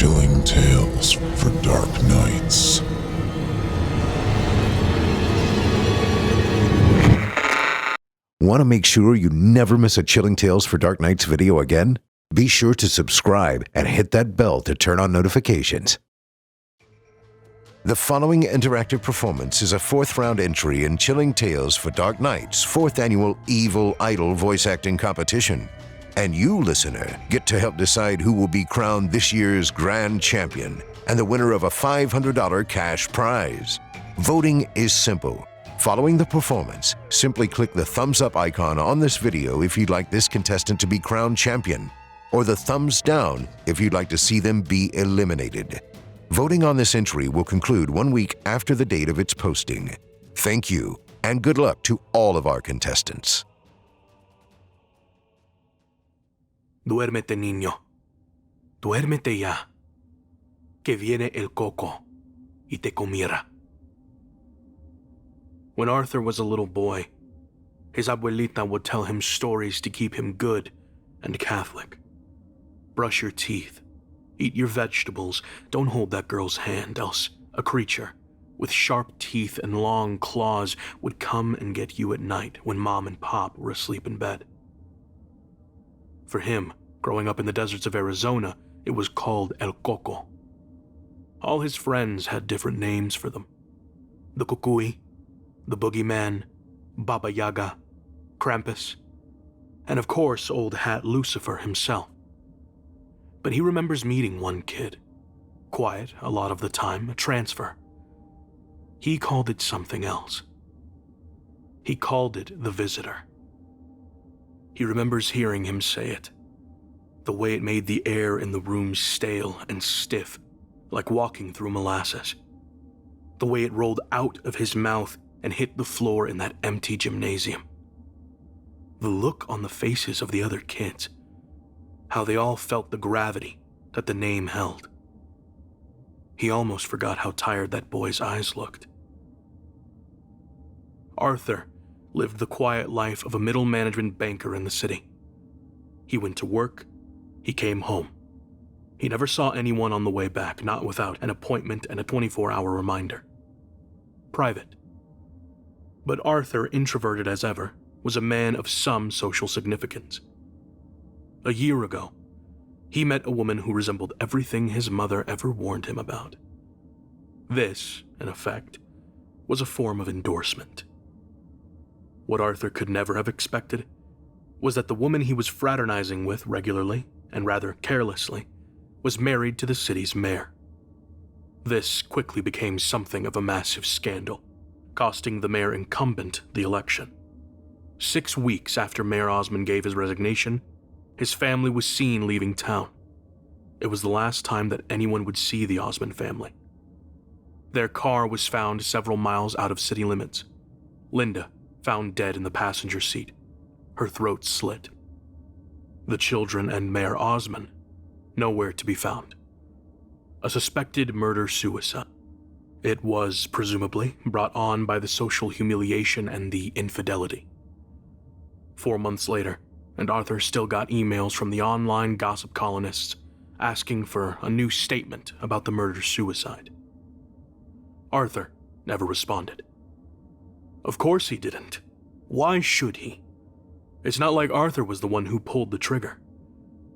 Chilling tales for dark nights. Want to make sure you never miss a Chilling Tales for Dark Nights video again? Be sure to subscribe and hit that bell to turn on notifications. The following interactive performance is a fourth-round entry in Chilling Tales for Dark Nights' 4th annual Evil Idol voice acting competition. And you, listener, get to help decide who will be crowned this year's grand champion and the winner of a $500 cash prize. Voting is simple. Following the performance, simply click the thumbs up icon on this video if you'd like this contestant to be crowned champion, or the thumbs down if you'd like to see them be eliminated. Voting on this entry will conclude 1 week after the date of its posting. Thank you, and good luck to all of our contestants. Duérmete, niño. Duérmete ya. Que viene el coco y te comiera. When Arthur was a little boy, his abuelita would tell him stories to keep him good and Catholic. Brush your teeth, eat your vegetables, don't hold that girl's hand, else a creature with sharp teeth and long claws would come and get you at night when Mom and Pop were asleep in bed. For him, growing up in the deserts of Arizona, it was called El Coco. All his friends had different names for them. The Kukui, the Boogeyman, Baba Yaga, Krampus, and of course Old Hat Lucifer himself. But he remembers meeting one kid, quiet a lot of the time, a transfer. He called it something else. He called it the Visitor. He remembers hearing him say it, the way it made the air in the room stale and stiff, like walking through molasses, the way it rolled out of his mouth and hit the floor in that empty gymnasium. The look on the faces of the other kids, how they all felt the gravity that the name held. He almost forgot how tired that boy's eyes looked. Arthur lived the quiet life of a middle management banker in the city. He went to work, he came home. He never saw anyone on the way back, not without an appointment and a 24-hour reminder. Private. But Arthur, introverted as ever, was a man of some social significance. A year ago, he met a woman who resembled everything his mother ever warned him about. This, in effect, was a form of endorsement. What Arthur could never have expected was that the woman he was fraternizing with regularly, and rather carelessly, was married to the city's mayor. This quickly became something of a massive scandal, costing the mayor incumbent the election. 6 weeks after Mayor Osmond gave his resignation, his family was seen leaving town. It was the last time that anyone would see the Osmond family. Their car was found several miles out of city limits. Linda, found dead in the passenger seat, her throat slit. The children and Mayor Osmond, nowhere to be found. A suspected murder-suicide. It was, presumably, brought on by the social humiliation and the infidelity. 4 months later, and Arthur still got emails from the online gossip colonists asking for a new statement about the murder-suicide. Arthur never responded. Of course he didn't. Why should he? It's not like Arthur was the one who pulled the trigger.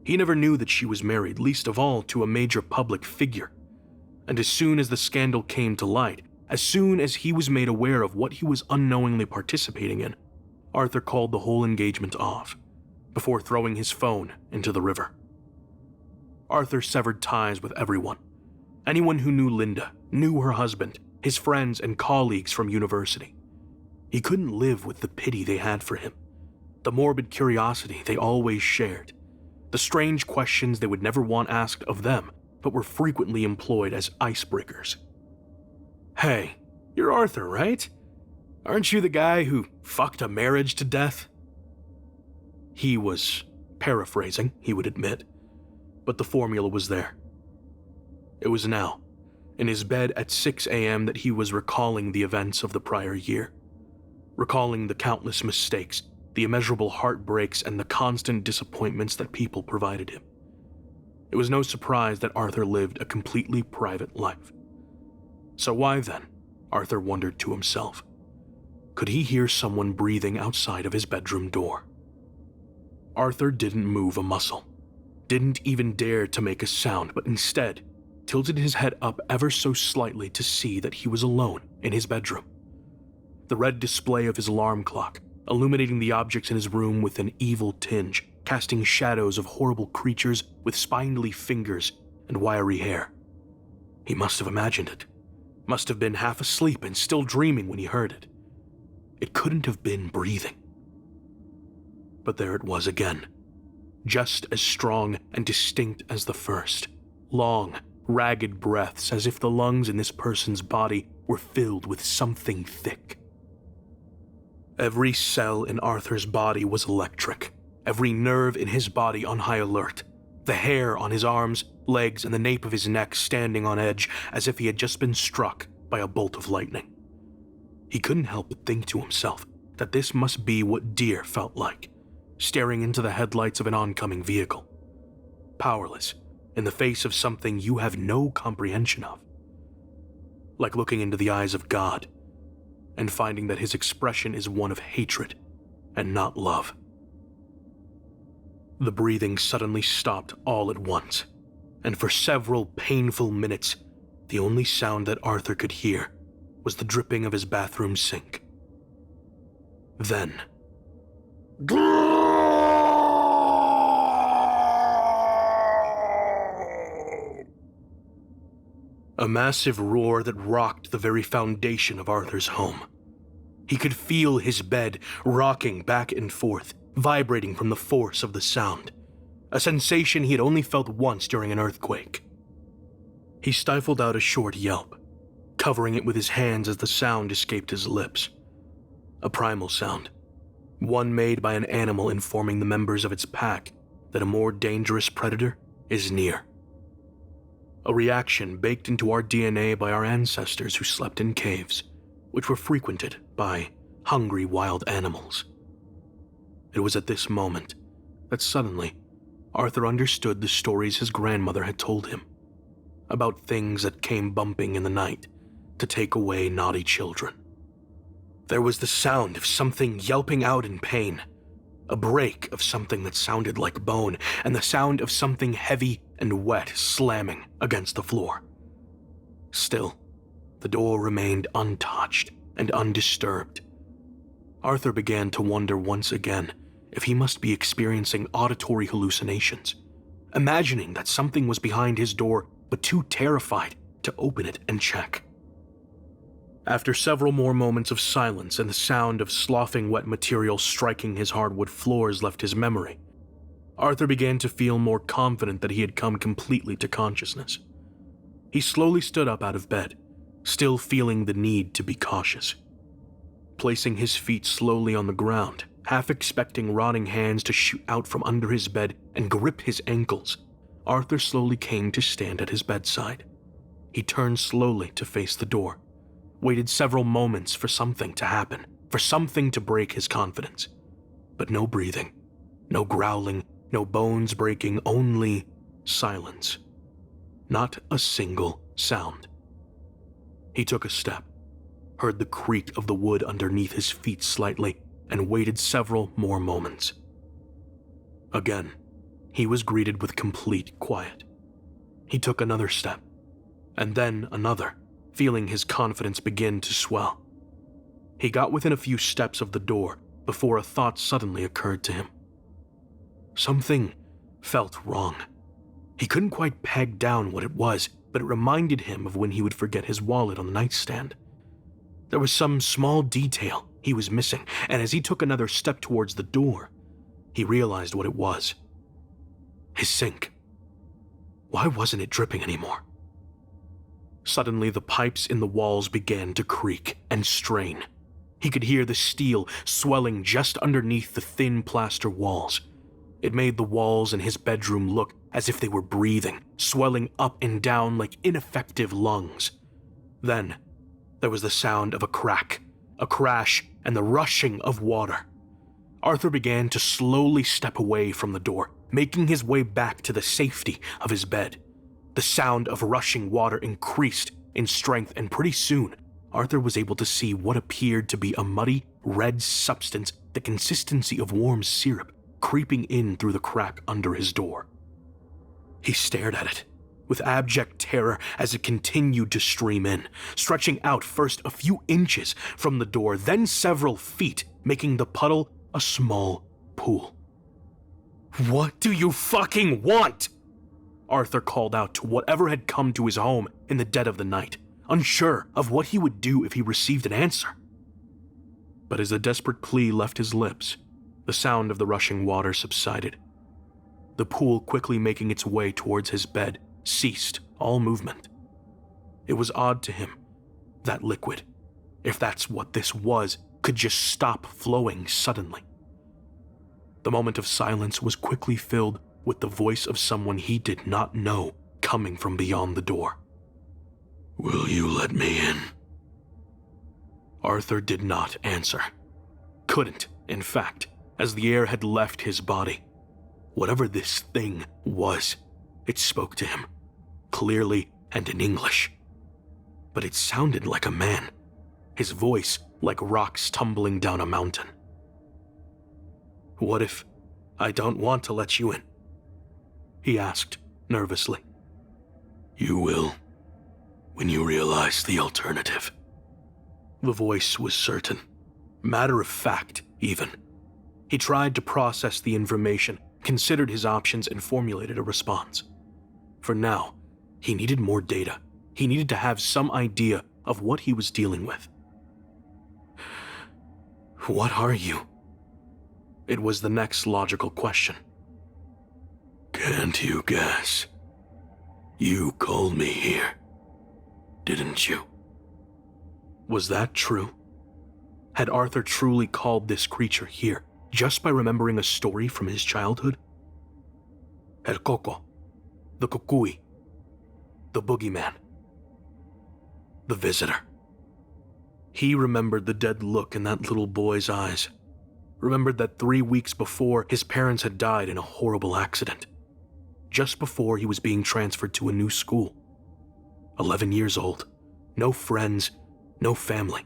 He never knew that she was married, least of all to a major public figure. And as soon as the scandal came to light, as soon as he was made aware of what he was unknowingly participating in, Arthur called the whole engagement off, before throwing his phone into the river. Arthur severed ties with everyone. Anyone who knew Linda, knew her husband, his friends and colleagues from university. He couldn't live with the pity they had for him, the morbid curiosity they always shared, the strange questions they would never want asked of them, but were frequently employed as icebreakers. Hey, you're Arthur, right? Aren't you the guy who fucked a marriage to death? He was paraphrasing, he would admit, but the formula was there. It was now, in his bed at 6 a.m., that he was recalling the events of the prior year, recalling the countless mistakes, the immeasurable heartbreaks, and the constant disappointments that people provided him. It It was no surprise that Arthur lived a completely private life. So why then, Arthur wondered to himself, could he hear someone breathing outside of his bedroom door? Arthur didn't move a muscle, didn't even dare to make a sound, but instead tilted his head up ever so slightly to see that he was alone in his bedroom. The red display of his alarm clock, illuminating the objects in his room with an evil tinge, casting shadows of horrible creatures with spindly fingers and wiry hair. He must have imagined it, must have been half asleep and still dreaming when he heard it. It couldn't have been breathing. But there it was again, just as strong and distinct as the first. Long, ragged breaths, as if the lungs in this person's body were filled with something thick. Every cell in Arthur's body was electric, every nerve in his body on high alert, the hair on his arms, legs, and the nape of his neck standing on edge as if he had just been struck by a bolt of lightning. He couldn't help but think to himself that this must be what deer felt like, staring into the headlights of an oncoming vehicle, powerless in the face of something you have no comprehension of. Like looking into the eyes of God and finding that his expression is one of hatred and not love. The breathing suddenly stopped all at once, and for several painful minutes, the only sound that Arthur could hear was the dripping of his bathroom sink. Then, a massive roar that rocked the very foundation of Arthur's home. He could feel his bed rocking back and forth, vibrating from the force of the sound, a sensation he had only felt once during an earthquake. He stifled out a short yelp, covering it with his hands as the sound escaped his lips. A primal sound, one made by an animal informing the members of its pack that a more dangerous predator is near. A reaction baked into our DNA by our ancestors who slept in caves, which were frequented by hungry wild animals. It was at this moment that suddenly Arthur understood the stories his grandmother had told him about things that came bumping in the night to take away naughty children. There was the sound of something yelping out in pain, a break of something that sounded like bone, and the sound of something heavy and wet slamming against the floor. Still, the door remained untouched and undisturbed. Arthur began to wonder once again if he must be experiencing auditory hallucinations, imagining that something was behind his door, but too terrified to open it and check. After several more moments of silence and the sound of sloughing wet material striking his hardwood floors left his memory, Arthur began to feel more confident that he had come completely to consciousness. He slowly stood up out of bed, still feeling the need to be cautious. Placing his feet slowly on the ground, half expecting rotting hands to shoot out from under his bed and grip his ankles, Arthur slowly came to stand at his bedside. He turned slowly to face the door, waited several moments for something to happen, for something to break his confidence. But no breathing, no growling, no bones breaking, only silence. Not a single sound. He took a step, heard the creak of the wood underneath his feet slightly, and waited several more moments. Again, he was greeted with complete quiet. He took another step, and then another, feeling his confidence begin to swell. He got within a few steps of the door before a thought suddenly occurred to him. Something felt wrong. He couldn't quite peg down what it was, but it reminded him of when he would forget his wallet on the nightstand. There was some small detail he was missing, and as he took another step towards the door, he realized what it was. His sink. Why wasn't it dripping anymore? Suddenly, the pipes in the walls began to creak and strain. He could hear the steel swelling just underneath the thin plaster walls. It made the walls in his bedroom look as if they were breathing, swelling up and down like ineffective lungs. Then, there was the sound of a crack, a crash, and the rushing of water. Arthur began to slowly step away from the door, making his way back to the safety of his bed. The sound of rushing water increased in strength, and pretty soon, Arthur was able to see what appeared to be a muddy, red substance the consistency of warm syrup creeping in through the crack under his door. He stared at it with abject terror as it continued to stream in, stretching out first a few inches from the door, then several feet, making the puddle a small pool. "What do you fucking want?" Arthur called out to whatever had come to his home in the dead of the night, unsure of what he would do if he received an answer. But as the desperate plea left his lips, the sound of the rushing water subsided. The pool, quickly making its way towards his bed, ceased all movement. It was odd to him that liquid, if that's what this was, could just stop flowing suddenly. The moment of silence was quickly filled with the voice of someone he did not know coming from beyond the door. "Will you let me in?" Arthur did not answer. Couldn't, in fact, as the air had left his body. Whatever this thing was, it spoke to him, clearly and in English. But it sounded like a man, his voice like rocks tumbling down a mountain. "What if I don't want to let you in?" he asked nervously. "You will, when you realize the alternative." The voice was certain, matter of fact even. He tried to process the information, considered his options, and formulated a response. For now, he needed more data. He needed to have some idea of what he was dealing with. "What are you?" It was the next logical question. "Can't you guess? You called me here, didn't you?" Was that true? Had Arthur truly called this creature here just by remembering a story from his childhood? El Coco, the Kukui, the boogeyman, the visitor. He remembered the dead look in that little boy's eyes, remembered that 3 weeks before his parents had died in a horrible accident, just before he was being transferred to a new school. 11 years old, no friends, no family,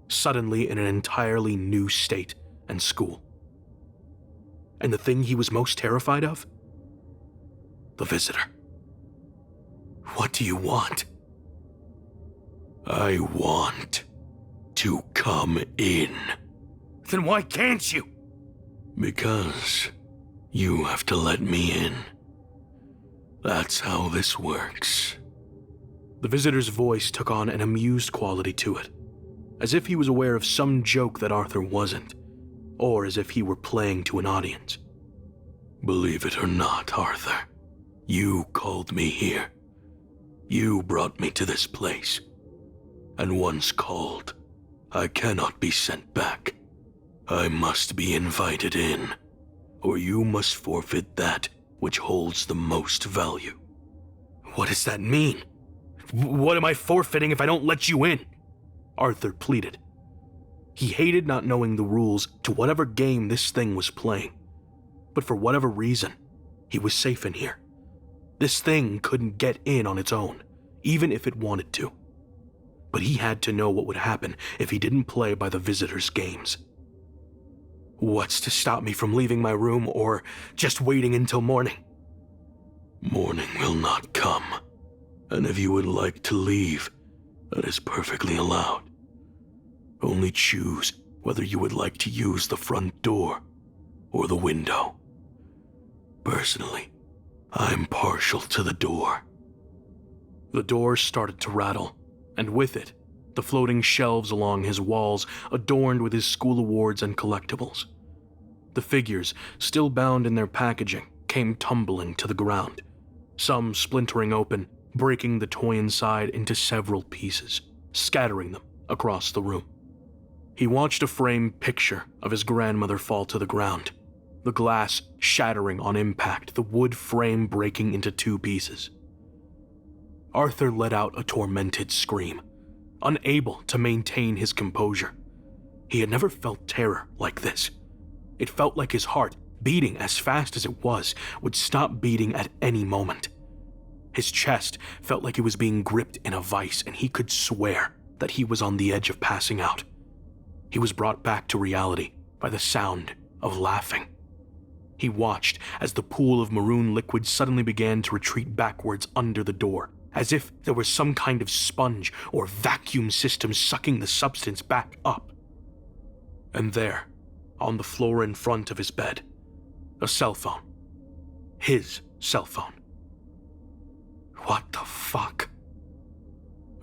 suddenly in an entirely new state and school. And the thing he was most terrified of? The visitor. "What do you want?" "I want to come in." "Then why can't you?" "Because you have to let me in. That's how this works." The visitor's voice took on an amused quality to it, as if he was aware of some joke that Arthur wasn't, or as if he were playing to an audience. "Believe it or not, Arthur, you called me here. You brought me to this place. And once called, I cannot be sent back. I must be invited in, or you must forfeit that which holds the most value." "What does that mean? What am I forfeiting if I don't let you in?" Arthur pleaded. He hated not knowing the rules to whatever game this thing was playing. But for whatever reason, he was safe in here. This thing couldn't get in on its own, even if it wanted to. But he had to know what would happen if he didn't play by the visitor's games. "What's to stop me from leaving my room or just waiting until morning?" "Morning will not come. And if you would like to leave, that is perfectly allowed. Only choose whether you would like to use the front door or the window. Personally, I'm partial to the door." The door started to rattle, and with it, the floating shelves along his walls adorned with his school awards and collectibles. The figures, still bound in their packaging, came tumbling to the ground, some splintering open, breaking the toy inside into several pieces, scattering them across the room. He watched a framed picture of his grandmother fall to the ground, the glass shattering on impact, the wood frame breaking into 2 pieces. Arthur let out a tormented scream, unable to maintain his composure. He had never felt terror like this. It felt like his heart beating as fast as it was, would stop beating at any moment. His chest felt like it was being gripped in a vice, and he could swear that he was on the edge of passing out. He was brought back to reality by the sound of laughing. He watched as the pool of maroon liquid suddenly began to retreat backwards under the door, as if there was some kind of sponge or vacuum system sucking the substance back up. And there, on the floor in front of his bed, a cell phone. His cell phone. What the fuck?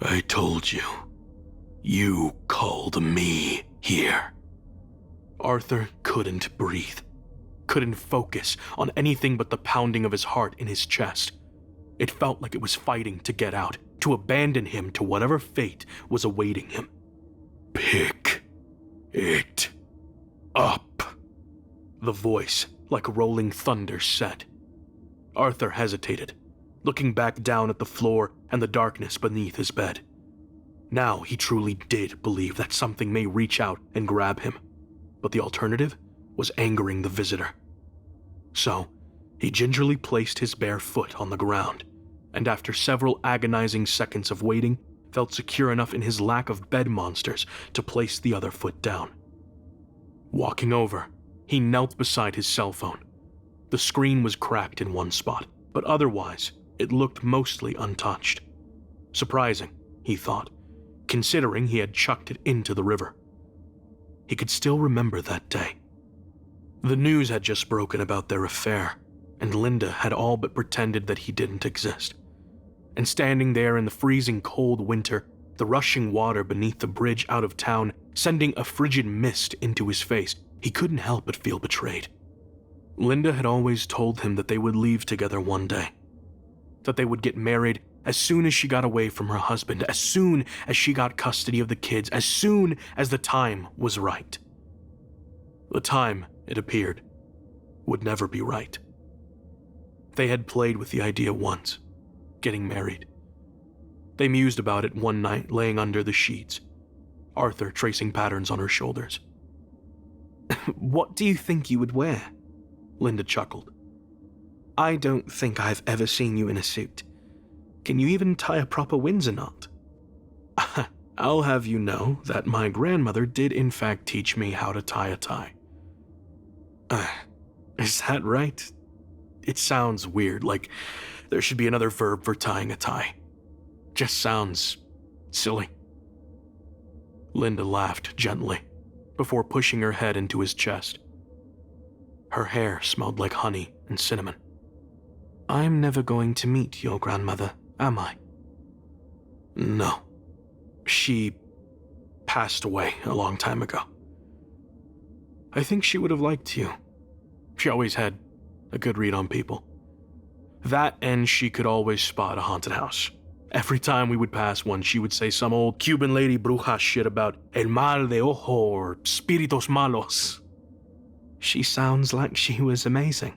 I told you. You called me here. Arthur couldn't breathe. Couldn't focus on anything but the pounding of his heart in his chest. It felt like it was fighting to get out, to abandon him to whatever fate was awaiting him. Pick it up. The voice, like rolling thunder, said. Arthur hesitated, looking back down at the floor and the darkness beneath his bed. Now he truly did believe that something may reach out and grab him, but the alternative was angering the visitor. So, he gingerly placed his bare foot on the ground, and after several agonizing seconds of waiting, felt secure enough in his lack of bed monsters to place the other foot down. Walking over, he knelt beside his cell phone. The screen was cracked in one spot, but otherwise, it looked mostly untouched. Surprising, he thought, considering he had chucked it into the river. He could still remember that day. The news had just broken about their affair, and Linda had all but pretended that he didn't exist. And standing there in the freezing cold winter, the rushing water beneath the bridge out of town sending a frigid mist into his face, he couldn't help but feel betrayed. Linda had always told him that they would leave together one day, that they would get married as soon as she got away from her husband, as soon as she got custody of the kids, as soon as the time was right. The time, it appeared, would never be right. They had played with the idea once, getting married. They mused about it one night laying under the sheets, Arthur tracing patterns on her shoulders. "What do you think you would wear?" Linda chuckled. "I don't think I've ever seen you in a suit. Can you even tie a proper Windsor knot?" "I'll have you know that my grandmother did in fact teach me how to tie a tie." Is that right? It sounds weird, like there should be another verb for tying a tie. Just sounds silly. Linda laughed gently, before pushing her head into his chest. Her hair smelled like honey and cinnamon. "I'm never going to meet your grandmother, am I?" "No. She passed away a long time ago. I think she would have liked you. She always had a good read on people. That, and she could always spot a haunted house. Every time we would pass one, she would say some old Cuban lady bruja shit about el mal de ojo or espíritus malos. She sounds like she was amazing."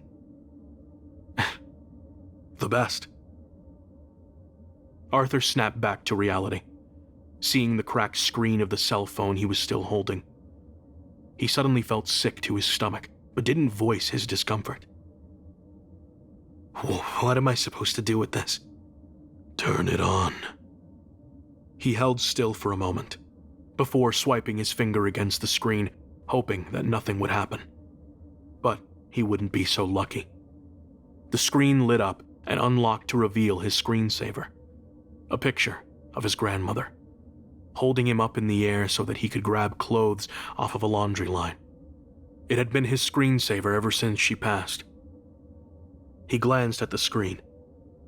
"The best." Arthur snapped back to reality, seeing the cracked screen of the cell phone he was still holding. He suddenly felt sick to his stomach, but didn't voice his discomfort. "What am I supposed to do with this?" Turn it on. He held still for a moment, before swiping his finger against the screen, hoping that nothing would happen. But he wouldn't be so lucky. The screen lit up and unlocked to reveal his screensaver, a picture of his grandmother, holding him up in the air so that he could grab clothes off of a laundry line. It had been his screensaver ever since she passed. He glanced at the screen,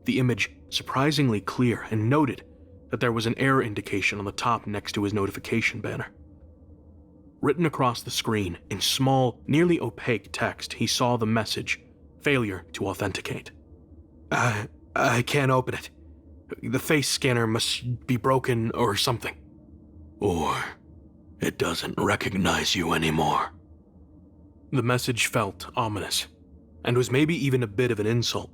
the image surprisingly clear, and noted that there was an error indication on the top next to his notification banner. Written across the screen in small, nearly opaque text, he saw the message, "Failure to authenticate." I can't open it. The face scanner must be broken or something." Or it doesn't recognize you anymore. The message felt ominous, and was maybe even a bit of an insult.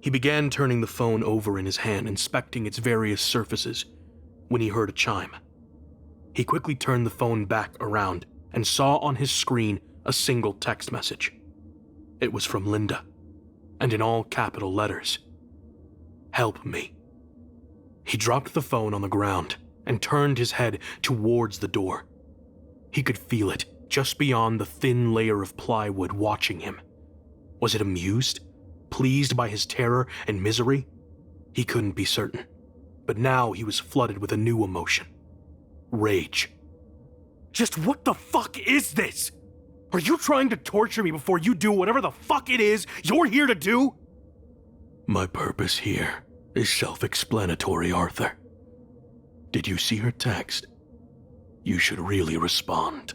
He began turning the phone over in his hand, inspecting its various surfaces, when he heard a chime. He quickly turned the phone back around and saw on his screen a single text message. It was from Linda, and in all capital letters. Help me. He dropped the phone on the ground and turned his head towards the door. He could feel it just beyond the thin layer of plywood watching him. Was it amused? Pleased by his terror and misery? He couldn't be certain. But now he was flooded with a new emotion. Rage. Just what the fuck is this? Are you trying to torture me before you do whatever the fuck it is you're here to do? My purpose here is self-explanatory, Arthur. Did you see her text? You should really respond.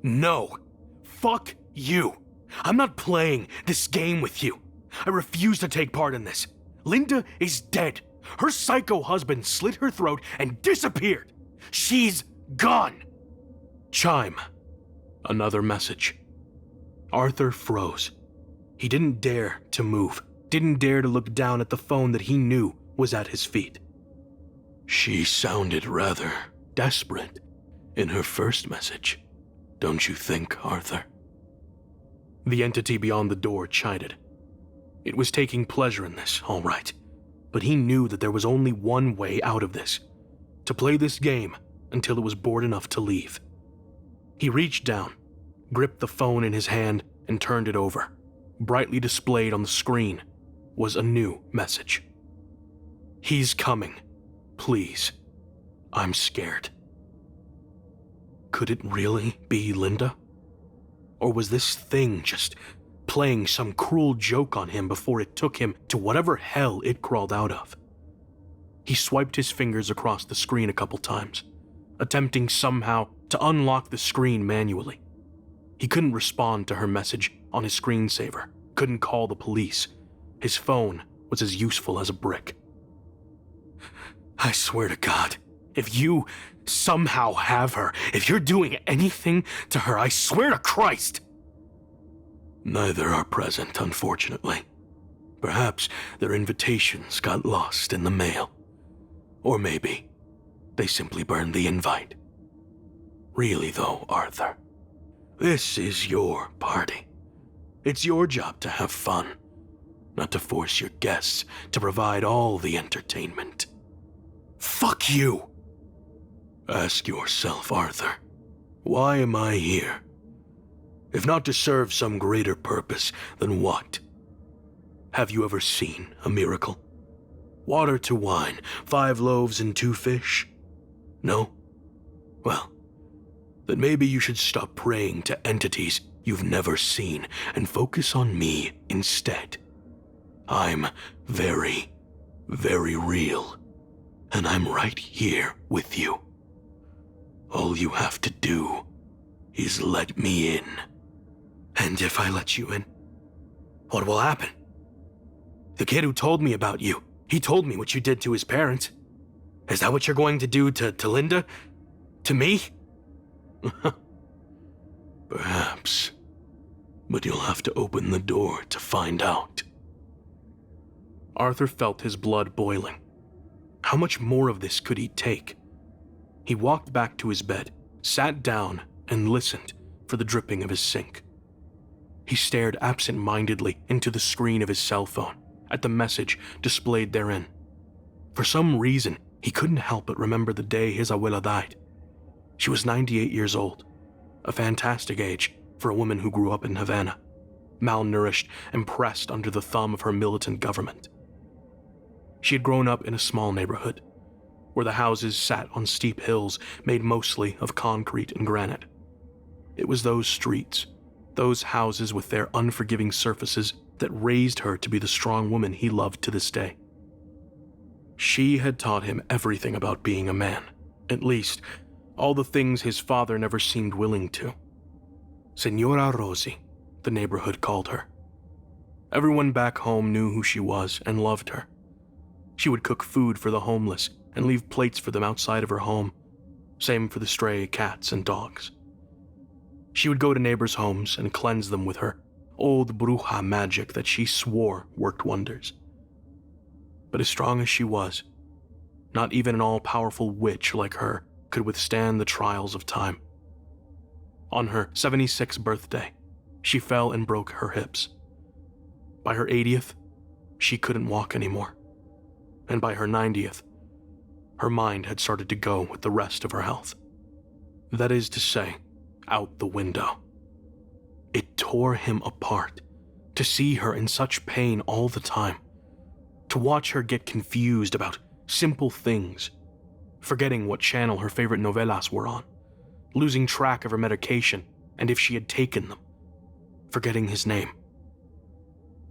No. Fuck you. I'm not playing this game with you. I refuse to take part in this. Linda is dead. Her psycho husband slit her throat and disappeared. She's gone. Chime. Another message. Arthur froze. He didn't dare to move, didn't dare to look down at the phone that he knew was at his feet. She sounded rather desperate in her first message, don't you think, Arthur? The entity beyond the door chided. It was taking pleasure in this, all right, but he knew that there was only one way out of this, to play this game until it was bored enough to leave. He reached down, gripped the phone in his hand, and turned it over. Brightly displayed on the screen was a new message. He's coming. Please. I'm scared. Could it really be Linda? Or was this thing just playing some cruel joke on him before it took him to whatever hell it crawled out of? He swiped his fingers across the screen a couple times, attempting somehow to unlock the screen manually. He couldn't respond to her message on his screensaver, couldn't call the police. His phone was as useful as a brick. I swear to God, if you somehow have her, if you're doing anything to her, I swear to Christ! Neither are present, unfortunately. Perhaps their invitations got lost in the mail. Or maybe they simply burned the invite. Really though, Arthur, this is your party. It's your job to have fun, not to force your guests to provide all the entertainment. Fuck you! Ask yourself, Arthur, why am I here? If not to serve some greater purpose, then what? Have you ever seen a miracle? Water to wine, 5 loaves and 2 fish? No? Well, then maybe you should stop praying to entities you've never seen and focus on me instead. I'm very, very real, and I'm right here with you. All you have to do is let me in. And if I let you in, what will happen? The kid who told me about you, he told me what you did to his parents. Is that what you're going to do to Linda? To me? Perhaps. But you'll have to open the door to find out. Arthur felt his blood boiling. How much more of this could he take? He walked back to his bed, sat down, and listened for the dripping of his sink. He stared absent-mindedly into the screen of his cell phone, at the message displayed therein. For some reason, he couldn't help but remember the day his abuela died. She was 98 years old, a fantastic age for a woman who grew up in Havana, malnourished and pressed under the thumb of her militant government. She had grown up in a small neighborhood, where the houses sat on steep hills made mostly of concrete and granite. It was those streets, those houses with their unforgiving surfaces, that raised her to be the strong woman he loved to this day. She had taught him everything about being a man, at least all the things his father never seemed willing to. Senora Rosie, the neighborhood called her. Everyone back home knew who she was and loved her. She would cook food for the homeless and leave plates for them outside of her home. Same for the stray cats and dogs. She would go to neighbors' homes and cleanse them with her old bruja magic that she swore worked wonders. But as strong as she was, not even an all-powerful witch like her could withstand the trials of time. On her 76th birthday, She fell and broke her hips. By her 80th, she couldn't walk anymore. And by her 90th, her mind had started to go with the rest of her health. That is to say, out the window. It tore him apart to see her in such pain all the time, to watch her get confused about simple things, forgetting what channel her favorite novelas were on, losing track of her medication and if she had taken them, forgetting his name.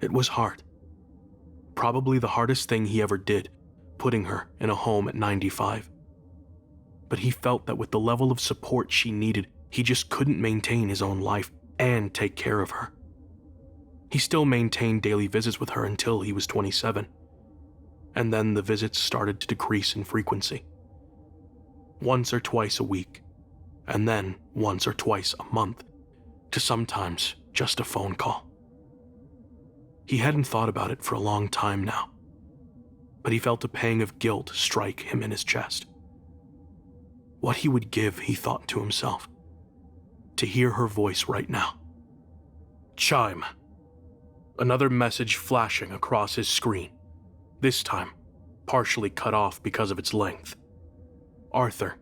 It was hard. Probably the hardest thing he ever did, putting her in a home at 95. But he felt that with the level of support she needed, he just couldn't maintain his own life and take care of her. He still maintained daily visits with her until he was 27. And then the visits started to decrease in frequency. Once or twice a week, and then once or twice a month, to sometimes just a phone call. He hadn't thought about it for a long time now, but he felt a pang of guilt strike him in his chest. What he would give, he thought to himself, to hear her voice right now. Chime. Another message flashing across his screen, this time partially cut off because of its length. Arthur,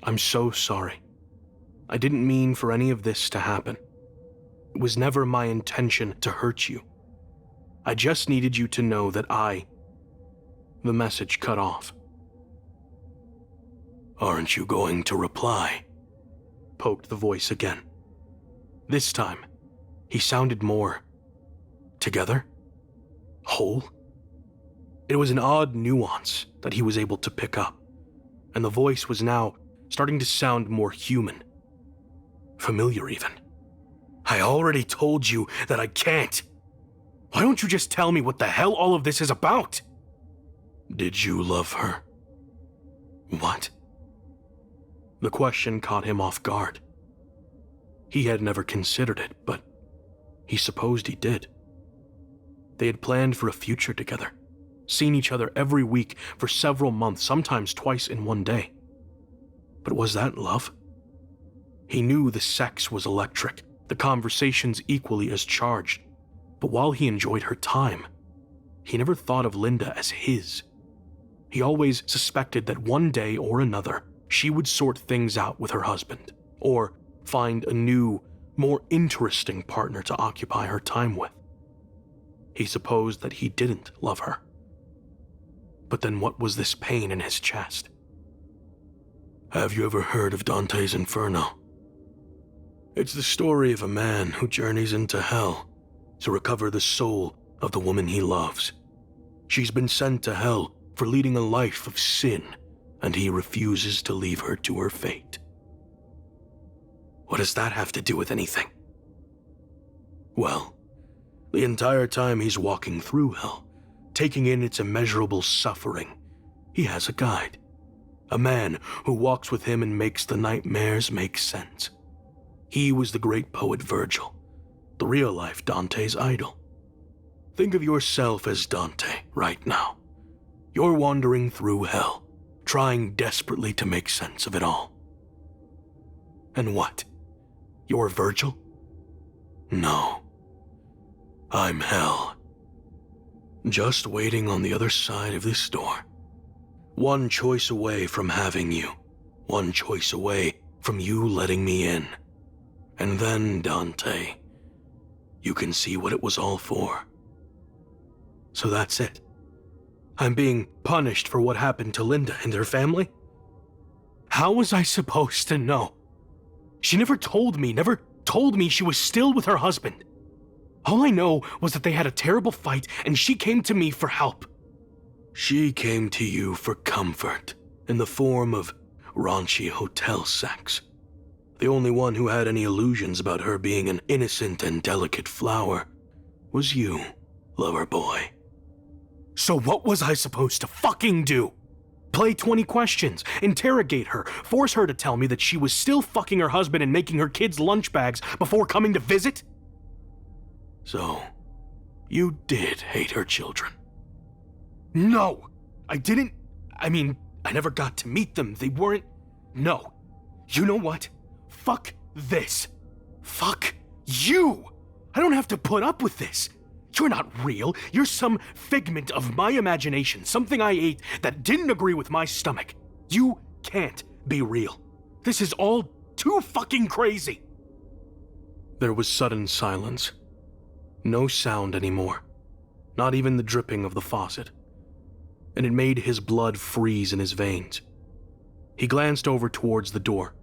I'm so sorry. I didn't mean for any of this to happen. It was never my intention to hurt you. I just needed you to know that The message cut off. Aren't you going to reply? Poked the voice again. This time, he sounded more together? Whole? It was an odd nuance that he was able to pick up, and the voice was now starting to sound more human. Familiar even. I already told you that I can't. Why don't you just tell me what the hell all of this is about? Did you love her? What? The question caught him off guard. He had never considered it, but he supposed he did. They had planned for a future together, seen each other every week for several months, sometimes twice in one day. But was that love? He knew the sex was electric, the conversations equally as charged, but while he enjoyed her time, he never thought of Linda as his. He always suspected that one day or another, she would sort things out with her husband, or find a new, more interesting partner to occupy her time with. He supposed that he didn't love her. But then what was this pain in his chest? Have you ever heard of Dante's Inferno? It's the story of a man who journeys into hell to recover the soul of the woman he loves. She's been sent to hell for leading a life of sin, and he refuses to leave her to her fate. What does that have to do with anything? Well, the entire time he's walking through hell, taking in its immeasurable suffering, he has a guide. A man who walks with him and makes the nightmares make sense. He was the great poet Virgil, the real-life Dante's idol. Think of yourself as Dante right now. You're wandering through hell, trying desperately to make sense of it all. And what? You're Virgil? No. I'm hell. Just waiting on the other side of this door. One choice away from having you. One choice away from you letting me in. And then, Dante, you can see what it was all for. So that's it. I'm being punished for what happened to Linda and her family? How was I supposed to know? She never told me she was still with her husband. All I know was that they had a terrible fight and she came to me for help. She came to you for comfort in the form of raunchy hotel sex. The only one who had any illusions about her being an innocent and delicate flower was you, lover boy. So what was I supposed to fucking do? Play 20 questions, interrogate her, force her to tell me that she was still fucking her husband and making her kids lunch bags before coming to visit? So, you did hate her children? No, I didn't. I never got to meet them. They weren't. No. You know what? Fuck this. Fuck You! I don't have to put up with this. You're not real. You're some figment of my imagination, something I ate that didn't agree with my stomach. You can't be real. This is all too fucking crazy. There was sudden silence. No sound anymore. Not even the dripping of the faucet. And it made his blood freeze in his veins. He glanced over towards the door,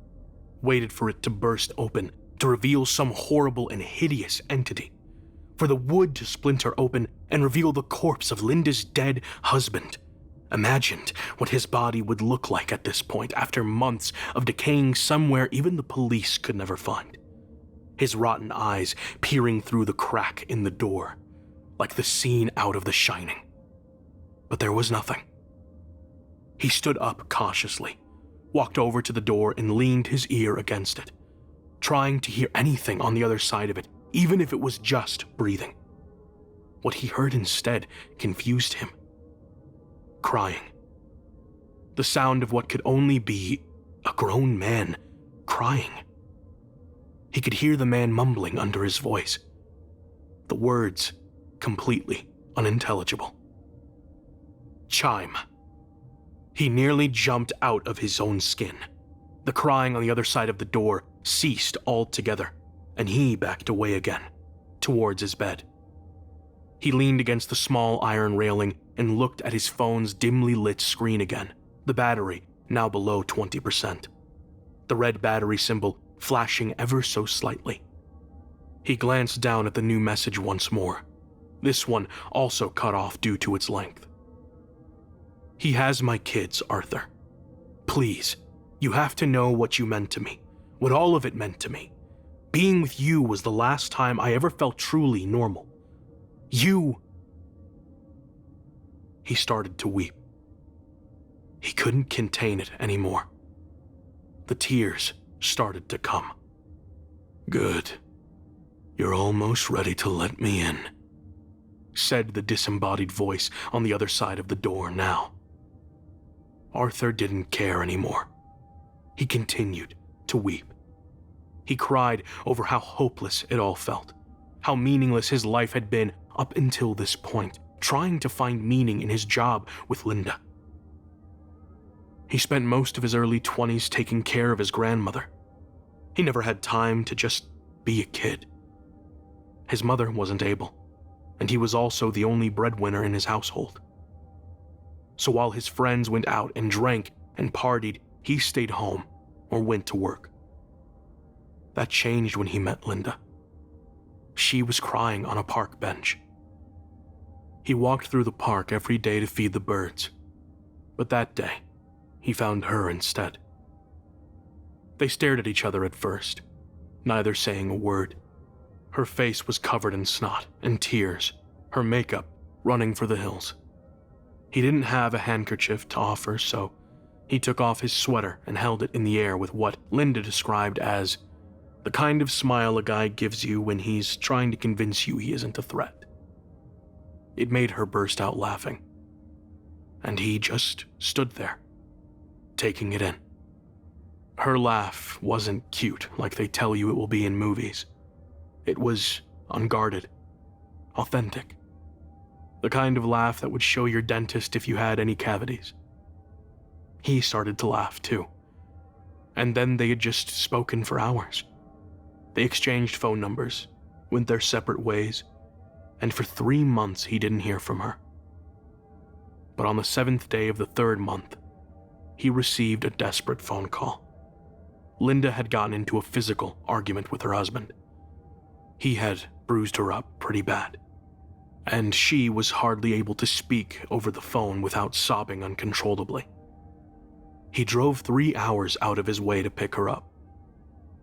waited for it to burst open, to reveal some horrible and hideous entity, for the wood to splinter open and reveal the corpse of Linda's dead husband. Imagined what his body would look like at this point after months of decaying somewhere even the police could never find. His rotten eyes peering through the crack in the door, like the scene out of The Shining. But there was nothing. He stood up cautiously, walked over to the door and leaned his ear against it, trying to hear anything on the other side of it, even if it was just breathing. What he heard instead confused him. Crying. The sound of what could only be a grown man crying. He could hear the man mumbling under his voice. The words completely unintelligible. Chime. He nearly jumped out of his own skin. The crying on the other side of the door ceased altogether, and he backed away again, towards his bed. He leaned against the small iron railing and looked at his phone's dimly lit screen again, the battery now below 20%. The red battery symbol flashing ever so slightly. He glanced down at the new message once more, this one also cut off due to its length. He has my kids, Arthur. Please, you have to know what you meant to me, what all of it meant to me. Being with you was the last time I ever felt truly normal. You... He started to weep. He couldn't contain it anymore. The tears started to come. Good. You're almost ready to let me in, said the disembodied voice on the other side of the door now. Arthur didn't care anymore. He continued to weep. He cried over how hopeless it all felt, how meaningless his life had been up until this point, trying to find meaning in his job with Linda. He spent most of his early 20s taking care of his grandmother. He never had time to just be a kid. His mother wasn't able, and he was also the only breadwinner in his household. So while his friends went out and drank and partied, he stayed home or went to work. That changed when he met Linda. She was crying on a park bench. He walked through the park every day to feed the birds, but that day, he found her instead. They stared at each other at first, neither saying a word. Her face was covered in snot and tears, her makeup running for the hills. He didn't have a handkerchief to offer, so he took off his sweater and held it in the air with what Linda described as the kind of smile a guy gives you when he's trying to convince you he isn't a threat. It made her burst out laughing, and he just stood there, taking it in. Her laugh wasn't cute like they tell you it will be in movies. It was unguarded, authentic. The kind of laugh that would show your dentist if you had any cavities. He started to laugh too. And then they had just spoken for hours. They exchanged phone numbers, went their separate ways, and for 3 months he didn't hear from her. But on the 7th day of the 3rd month, he received a desperate phone call. Linda had gotten into a physical argument with her husband. He had bruised her up pretty bad, and she was hardly able to speak over the phone without sobbing uncontrollably. He drove 3 hours out of his way to pick her up.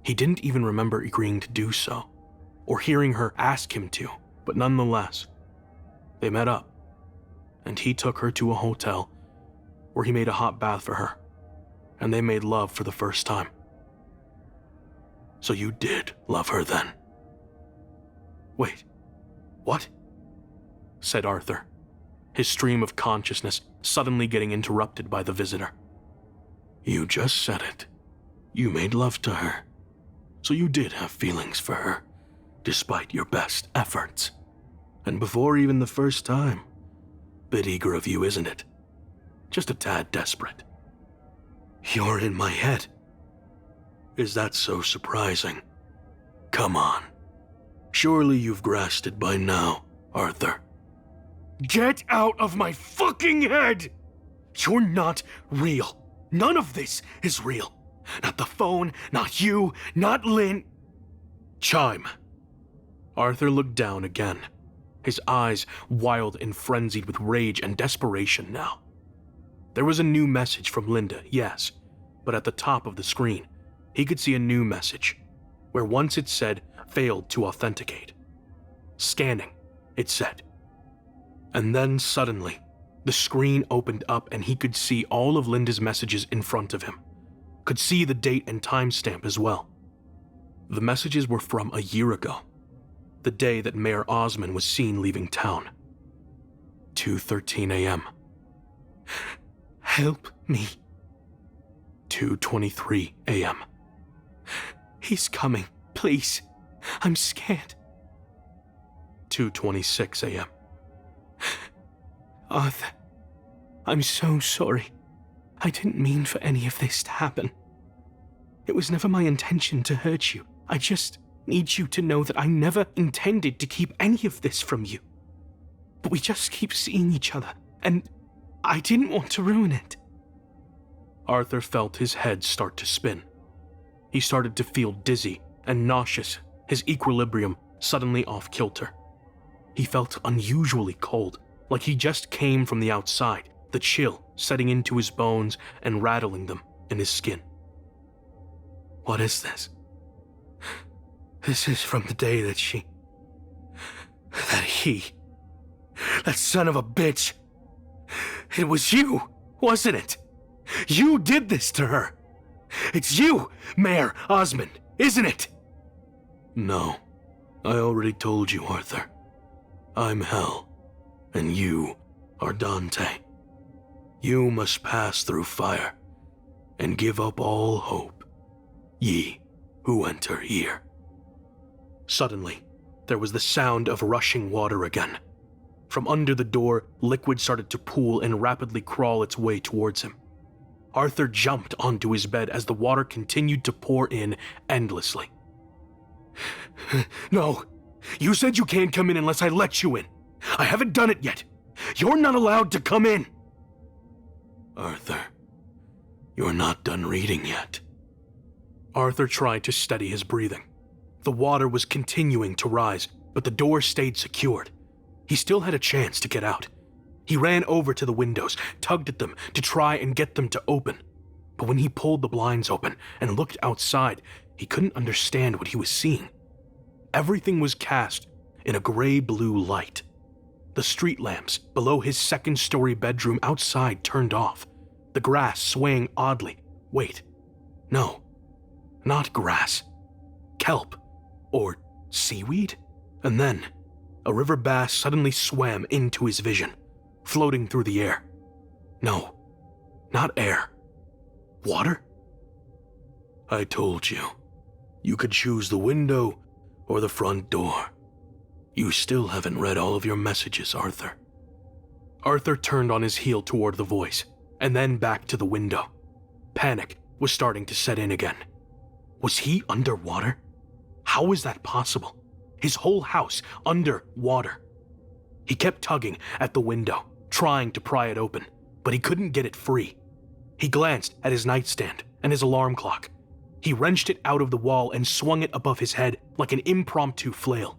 He didn't even remember agreeing to do so, or hearing her ask him to, but nonetheless, they met up, and he took her to a hotel where he made a hot bath for her, and they made love for the first time. So you did love her then? Wait, what? Said Arthur, his stream of consciousness suddenly getting interrupted by the visitor. You just said it. You made love to her. So you did have feelings for her. despite your best efforts. And before even the first time. Bit eager of you, isn't it? Just a tad desperate. You're in my head. Is that so surprising? Come on. Surely you've grasped it by now, Arthur. Get out of my fucking head! You're not real. None of this is real. Not the phone, not you, not Lynn. Chime. Arthur looked down again, his eyes wild and frenzied with rage and desperation now. There was a new message from Linda, yes, but at the top of the screen, he could see a new message, where once it said, failed to authenticate. Scanning, it said. And then suddenly, the screen opened up and he could see all of Linda's messages in front of him. Could see the date and timestamp as well. The messages were from a year ago, the day that Mayor Osmond was seen leaving town. 2:13 a.m. Help me. 2:23 a.m. He's coming, please. I'm scared. 2:26 a.m. Arthur, I'm so sorry. I didn't mean for any of this to happen. It was never my intention to hurt you. I just need you to know that I never intended to keep any of this from you. But we just keep seeing each other, and I didn't want to ruin it. Arthur felt his head start to spin. He started to feel dizzy and nauseous, his equilibrium suddenly off kilter. He felt unusually cold, like he just came from the outside, the chill setting into his bones and rattling them in his skin. What is this? This is from the day that that son of a bitch. It was you, wasn't it? You did this to her. It's you, Mayor Osmond, isn't it? No, I already told you, Arthur. I'm Hell, and you are Dante. You must pass through fire, and give up all hope, ye who enter here. Suddenly, there was the sound of rushing water again. From under the door, liquid started to pool and rapidly crawl its way towards him. Arthur jumped onto his bed as the water continued to pour in endlessly. No, you said you can't come in unless I let you in. I haven't done it yet. You're not allowed to come in. Arthur, you're not done reading yet. Arthur tried to steady his breathing. The water was continuing to rise, but the door stayed secured. He still had a chance to get out. He ran over to the windows, tugged at them to try and get them to open. But when he pulled the blinds open and looked outside, he couldn't understand what he was seeing. Everything was cast in a gray-blue light. The street lamps below his second-story bedroom outside turned off, the grass swaying oddly. Wait, no, not grass. Kelp, or seaweed? And then, a river bass suddenly swam into his vision, floating through the air. No, not air. Water? I told you. You could choose the window or the front door. You still haven't read all of your messages, Arthur. Arthur turned on his heel toward the voice, and then back to the window. Panic was starting to set in again. Was he underwater? How was that possible? His whole house under water. He kept tugging at the window, trying to pry it open, but he couldn't get it free. He glanced at his nightstand and his alarm clock. He wrenched it out of the wall and swung it above his head like an impromptu flail.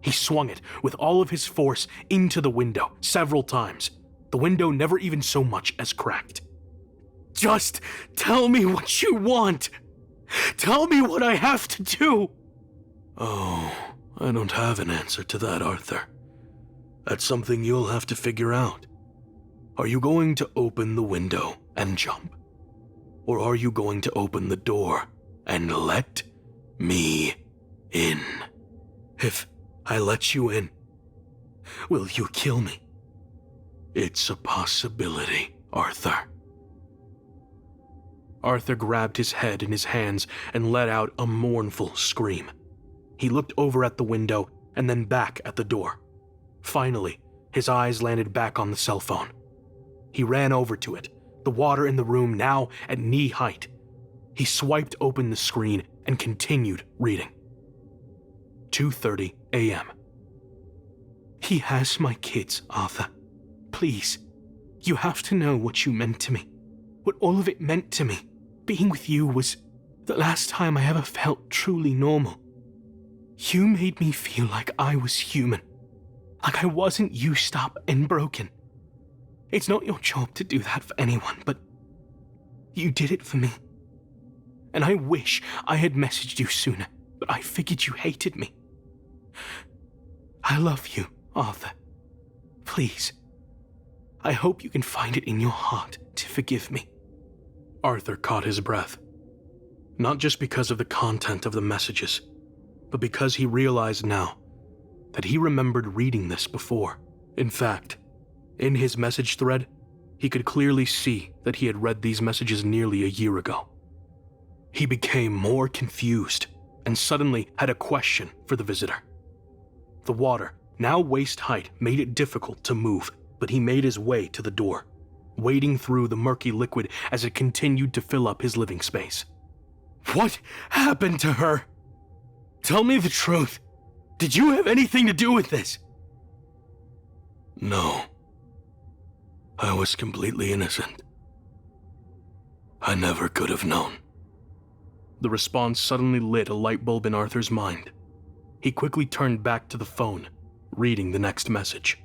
He swung it with all of his force into the window several times. The window never even so much as cracked. Just tell me what you want. Tell me what I have to do. Oh, I don't have an answer to that, Arthur. That's something you'll have to figure out. Are you going to open the window and jump? Or are you going to open the door and let me in? If I let you in, will you kill me? It's a possibility, Arthur. Arthur grabbed his head in his hands and let out a mournful scream. He looked over at the window and then back at the door. Finally, his eyes landed back on the cell phone. He ran over to it, the water in the room now at knee height. He swiped open the screen and continued reading. 2:30 a.m. He has my kids, Arthur. Please, you have to know what you meant to me. What all of it meant to me. Being with you was the last time I ever felt truly normal. You made me feel like I was human. Like I wasn't used up and broken. It's not your job to do that for anyone, but you did it for me. And I wish I had messaged you sooner, but I figured you hated me. I love you, Arthur. Please. I hope you can find it in your heart to forgive me. Arthur caught his breath. Not just because of the content of the messages, but because he realized now that he remembered reading this before. In fact, in his message thread, he could clearly see that he had read these messages nearly a year ago. He became more confused and suddenly had a question for the visitor. The water, now waist height, made it difficult to move, but he made his way to the door, wading through the murky liquid as it continued to fill up his living space. What happened to her? Tell me the truth. Did you have anything to do with this? No. I was completely innocent. I never could have known. The response suddenly lit a light bulb in Arthur's mind. He quickly turned back to the phone, reading the next message.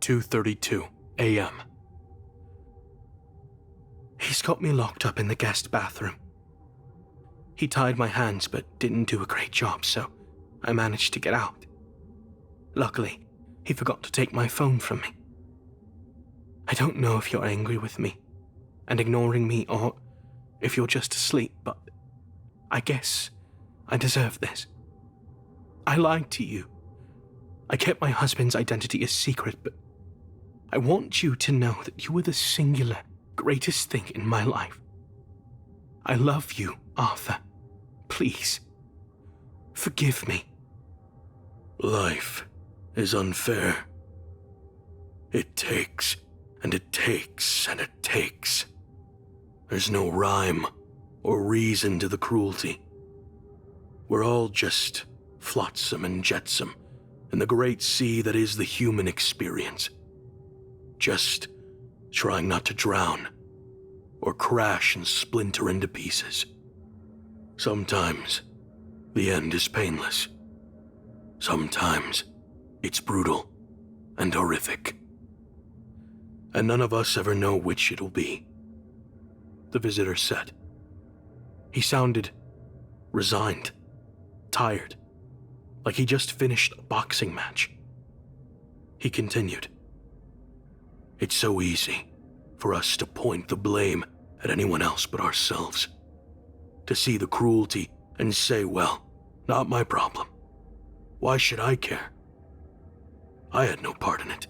2:32 a.m. He's got me locked up in the guest bathroom. He tied my hands but didn't do a great job, so I managed to get out. Luckily, he forgot to take my phone from me. I don't know if you're angry with me and ignoring me or if you're just asleep, but I guess I deserve this. I lied to you. I kept my husband's identity a secret, but I want you to know that you were the singular greatest thing in my life. I love you, Arthur. Please, forgive me. Life is unfair. It takes, and it takes, and it takes. There's no rhyme or reason to the cruelty. We're all just flotsam and jetsam in the great sea that is the human experience. Just trying not to drown or crash and splinter into pieces. Sometimes the end is painless. Sometimes it's brutal and horrific. And none of us ever know which it'll be. The visitor said. He sounded resigned, tired, like he just finished a boxing match. He continued. It's so easy for us to point the blame at anyone else but ourselves. To see the cruelty and say, well, not my problem. Why should I care? I had no part in it.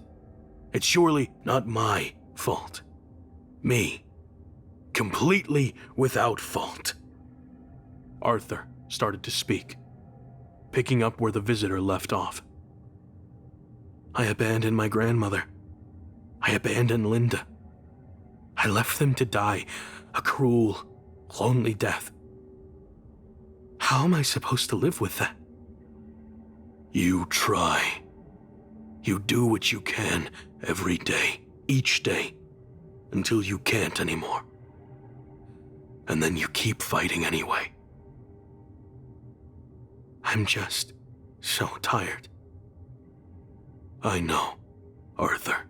It's surely not my fault. Me. Completely without fault. Arthur started to speak, picking up where the visitor left off. I abandoned my grandmother. I abandoned Linda. I left them to die a cruel, lonely death. How am I supposed to live with that? You try. You do what you can every day, each day, until you can't anymore. And then you keep fighting anyway. I'm just so tired. I know, Arthur.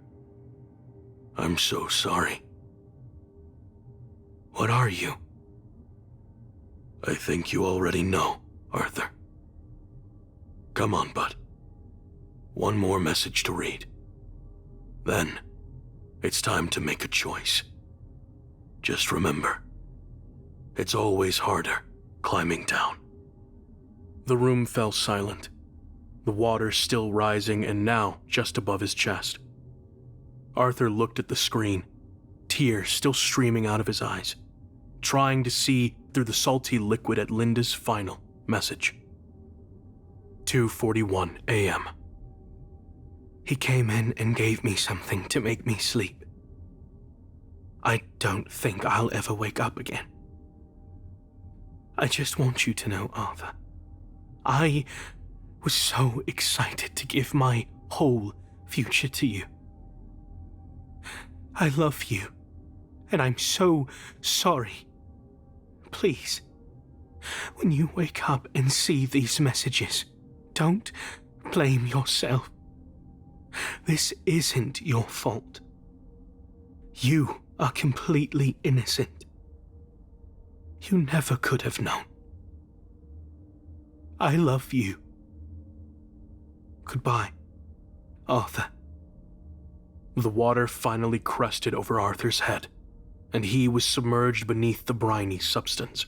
I'm so sorry. What are you? I think you already know, Arthur. Come on, bud. One more message to read. Then, it's time to make a choice. Just remember, it's always harder climbing down. The room fell silent, the water still rising and now just above his chest. Arthur looked at the screen, tears still streaming out of his eyes, trying to see through the salty liquid at Linda's final message. 2:41 a.m. He came in and gave me something to make me sleep. I don't think I'll ever wake up again. I just want you to know, Arthur, I was so excited to give my whole future to you. I love you, and I'm so sorry. Please, when you wake up and see these messages, don't blame yourself. This isn't your fault. You are completely innocent. You never could have known. I love you. Goodbye, Arthur. The water finally crested over Arthur's head, and he was submerged beneath the briny substance.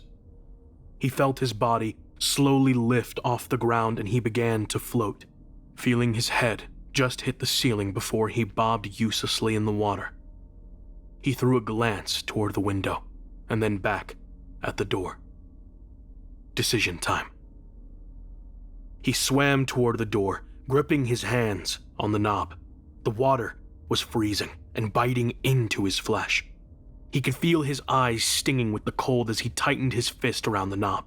He felt his body slowly lift off the ground and he began to float, feeling his head just hit the ceiling before he bobbed uselessly in the water. He threw a glance toward the window and then back at the door. Decision time. He swam toward the door, gripping his hands on the knob. The water was freezing and biting into his flesh. He could feel his eyes stinging with the cold as he tightened his fist around the knob.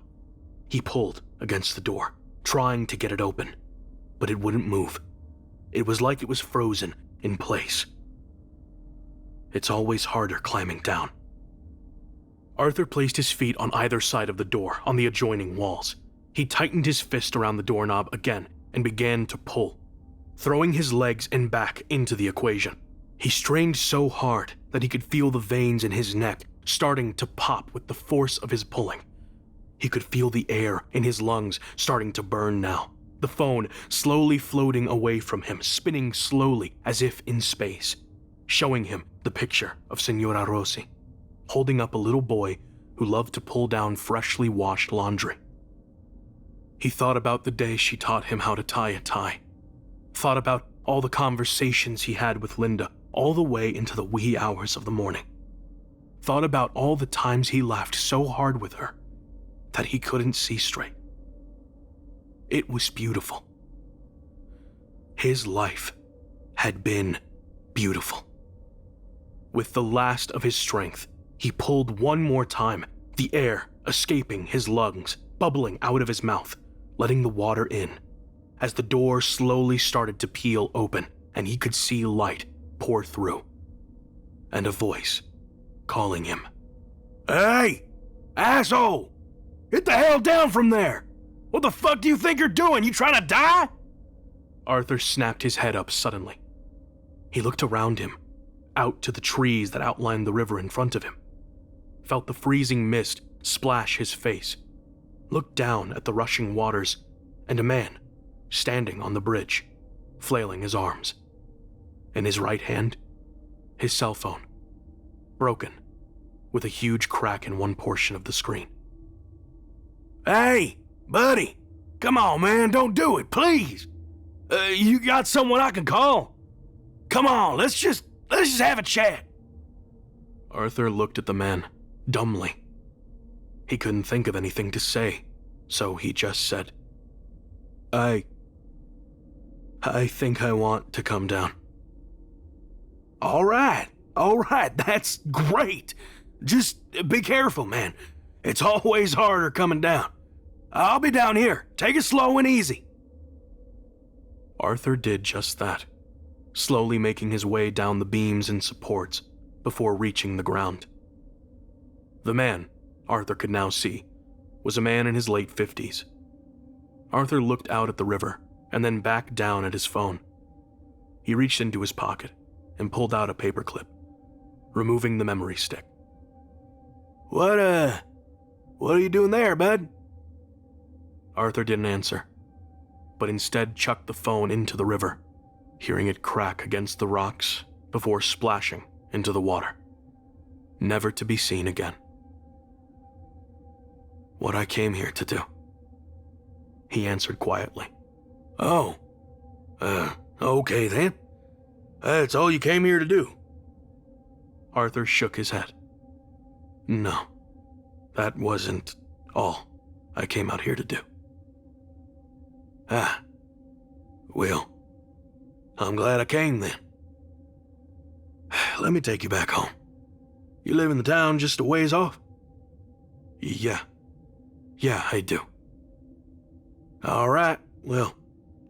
He pulled against the door, trying to get it open, but it wouldn't move. It was like it was frozen in place. It's always harder climbing down. Arthur placed his feet on either side of the door on the adjoining walls. He tightened his fist around the doorknob again and began to pull, throwing his legs and back into the equation. He strained so hard that he could feel the veins in his neck starting to pop with the force of his pulling. He could feel the air in his lungs starting to burn now, the phone slowly floating away from him, spinning slowly as if in space, showing him the picture of Senora Rossi, holding up a little boy who loved to pull down freshly washed laundry. He thought about the day she taught him how to tie a tie, thought about all the conversations he had with Linda all the way into the wee hours of the morning, thought about all the times he laughed so hard with her that he couldn't see straight. It was beautiful. His life had been beautiful. With the last of his strength, he pulled one more time, the air escaping his lungs, bubbling out of his mouth, letting the water in, as the door slowly started to peel open and he could see light pour through, and a voice calling him. "Hey, asshole! Get the hell down from there! What the fuck do you think you're doing? You trying to die?" Arthur snapped his head up suddenly. He looked around him, out to the trees that outlined the river in front of him, felt the freezing mist splash his face, looked down at the rushing waters and a man standing on the bridge, flailing his arms. In his right hand, his cell phone, broken, with a huge crack in one portion of the screen. "Hey, buddy, come on, man, don't do it, please. You got someone I can call? Come on, let's just have a chat." Arthur looked at the man, dumbly. He couldn't think of anything to say, so he just said, I think I want to come down." All right, that's great. Just be careful, man. It's always harder coming down. I'll be down here. Take it slow and easy. Arthur did just that, slowly making his way down the beams and supports before reaching the ground. The man, Arthur could now see, was a man in his late 50s. Arthur looked out at the river and then back down at his phone. He reached into his pocket and pulled out a paperclip, removing the memory stick. What are you doing there, bud?" Arthur didn't answer, but instead chucked the phone into the river, hearing it crack against the rocks before splashing into the water, never to be seen again. "What I came here to do," he answered quietly. "Oh, okay then. That's all you came here to do?" Arthur shook his head. "No, that wasn't all I came out here to do." Ah. Well, I'm glad I came then. Let me take you back home. You live in the town just a ways off? Yeah, I do. All right, well,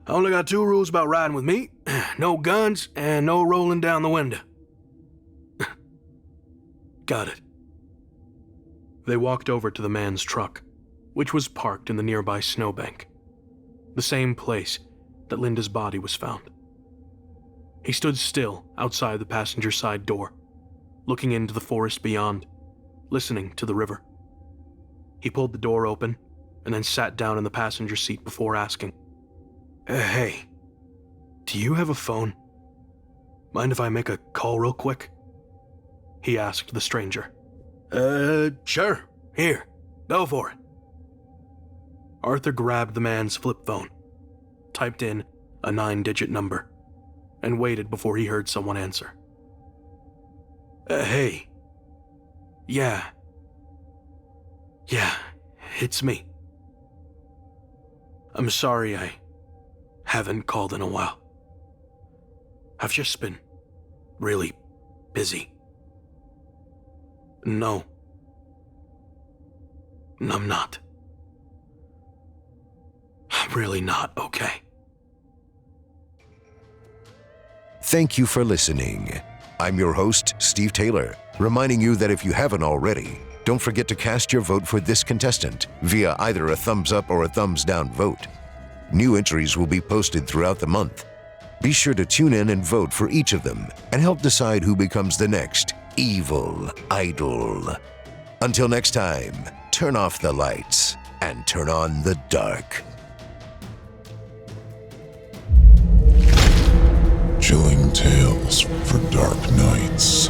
I only got 2 rules about riding with me. No guns and no rolling down the window. Got it. They walked over to the man's truck, which was parked in the nearby snowbank, the same place that Linda's body was found. He stood still outside the passenger side door, looking into the forest beyond, listening to the river. He pulled the door open and then sat down in the passenger seat before asking, Hey, do you have a phone? Mind if I make a call real quick? He asked the stranger. Sure. Here, go for it. Arthur grabbed the man's flip phone, typed in a 9-digit number, and waited before he heard someone answer. Hey. Yeah, it's me. I'm sorry I haven't called in a while. I've just been really busy. No, I'm not. I'm really not okay. Thank you for listening. I'm your host, Steve Taylor, reminding you that if you haven't already, don't forget to cast your vote for this contestant via either a thumbs up or a thumbs down vote. New entries will be posted throughout the month. Be sure to tune in and vote for each of them and help decide who becomes the next evil idol. Until next time, turn off the lights and turn on the dark. Chilling tales for dark nights.